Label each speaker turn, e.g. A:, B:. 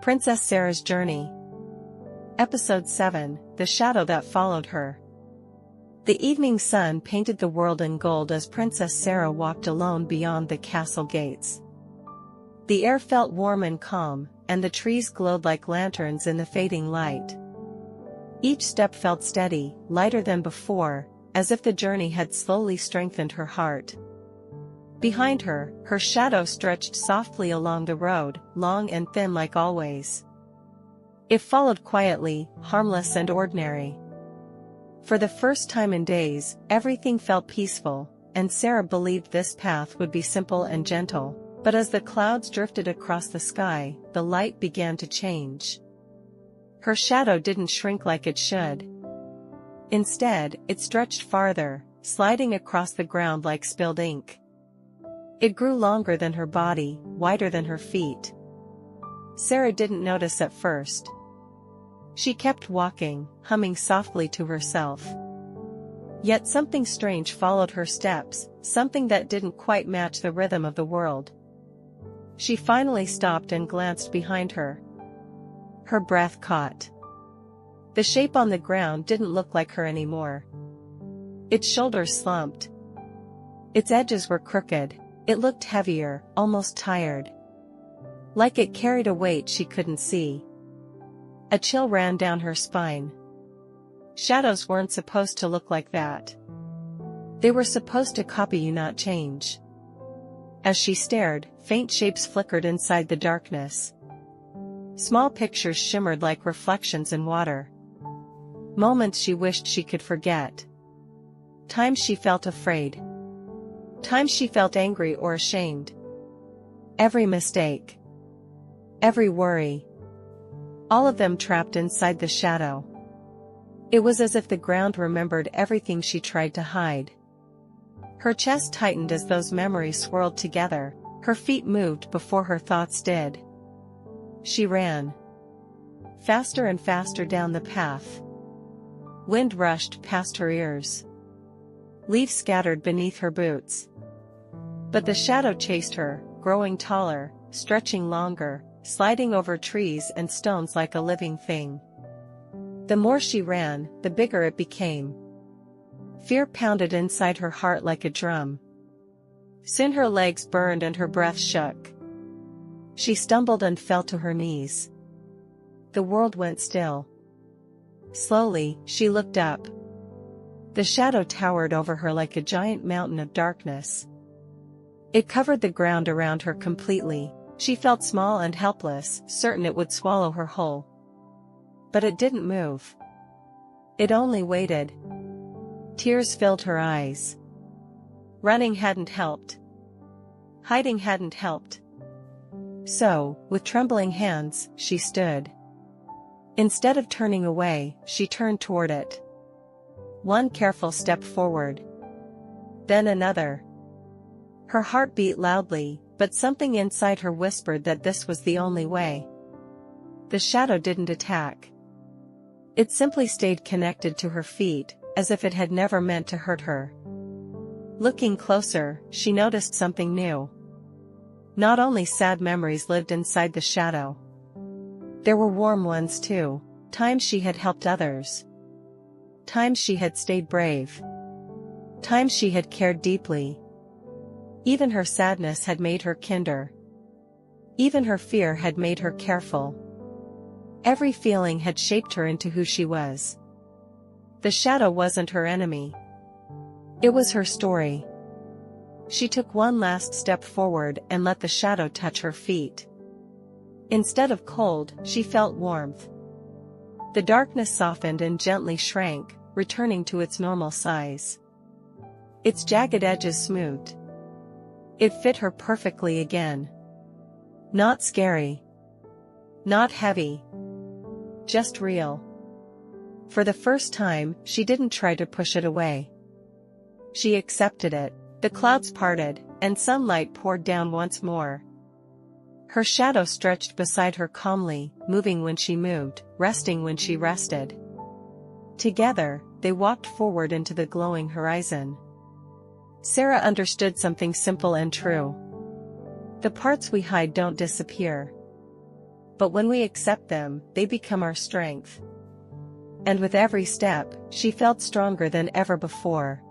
A: Princess Sarah's Journey. Episode 7, The Shadow That Followed Her. The evening sun painted the world in gold as Princess Sarah walked alone beyond the castle gates. The air felt warm and calm, and the trees glowed like lanterns in the fading light. Each step felt steady, lighter than before, as if the journey had slowly strengthened her heart. Behind her, her shadow stretched softly along the road, long and thin like always. It followed quietly, harmless and ordinary. For the first time in days, everything felt peaceful, and Sarah believed this path would be simple and gentle. But as the clouds drifted across the sky, the light began to change. Her shadow didn't shrink like it should. Instead, it stretched farther, sliding across the ground like spilled ink. It grew longer than her body, wider than her feet. Sarah didn't notice at first. She kept walking, humming softly to herself. Yet something strange followed her steps, something that didn't quite match the rhythm of the world. She finally stopped and glanced behind her. Her breath caught. The shape on the ground didn't look like her anymore. Its shoulders slumped. Its edges were crooked. It looked heavier, almost tired. Like it carried a weight she couldn't see. A chill ran down her spine. Shadows weren't supposed to look like that. They were supposed to copy you, not change. As she stared, faint shapes flickered inside the darkness. Small pictures shimmered like reflections in water. Moments she wished she could forget. Times she felt afraid. Times she felt angry or ashamed. Every mistake. Every worry. All of them trapped inside the shadow. It was as if the ground remembered everything she tried to hide. Her chest tightened as those memories swirled together. Her feet moved before her thoughts did. She ran. Faster and faster down the path. Wind rushed past her ears. Leaves scattered beneath her boots. But the shadow chased her, growing taller, stretching longer, sliding over trees and stones like a living thing. The more she ran, the bigger it became. Fear pounded inside her heart like a drum. Soon her legs burned and her breath shook. She stumbled and fell to her knees. The world went still. Slowly, she looked up. The shadow towered over her like a giant mountain of darkness. It covered the ground around her completely. She felt small and helpless, certain it would swallow her whole. But it didn't move. It only waited. Tears filled her eyes. Running hadn't helped. Hiding hadn't helped. So, with trembling hands, she stood. Instead of turning away, she turned toward it. One careful step forward. Then another. Her heart beat loudly, but something inside her whispered that this was the only way. The shadow didn't attack. It simply stayed connected to her feet, as if it had never meant to hurt her. Looking closer, she noticed something new. Not only sad memories lived inside the shadow. There were warm ones too, times she had helped others. Times she had stayed brave. Times she had cared deeply. Even her sadness had made her kinder. Even her fear had made her careful. Every feeling had shaped her into who she was. The shadow wasn't her enemy. It was her story. She took one last step forward and let the shadow touch her feet. Instead of cold, she felt warmth. The darkness softened and gently shrank, returning to its normal size. Its jagged edges smoothed. It fit her perfectly again. Not scary. Not heavy. Just real. For the first time, she didn't try to push it away. She accepted it. The clouds parted, and sunlight poured down once more. Her shadow stretched beside her calmly, moving when she moved, resting when she rested. Together, they walked forward into the glowing horizon. Sarah understood something simple and true. The parts we hide don't disappear. but when we accept them, they become our strength. And with every step, she felt stronger than ever before.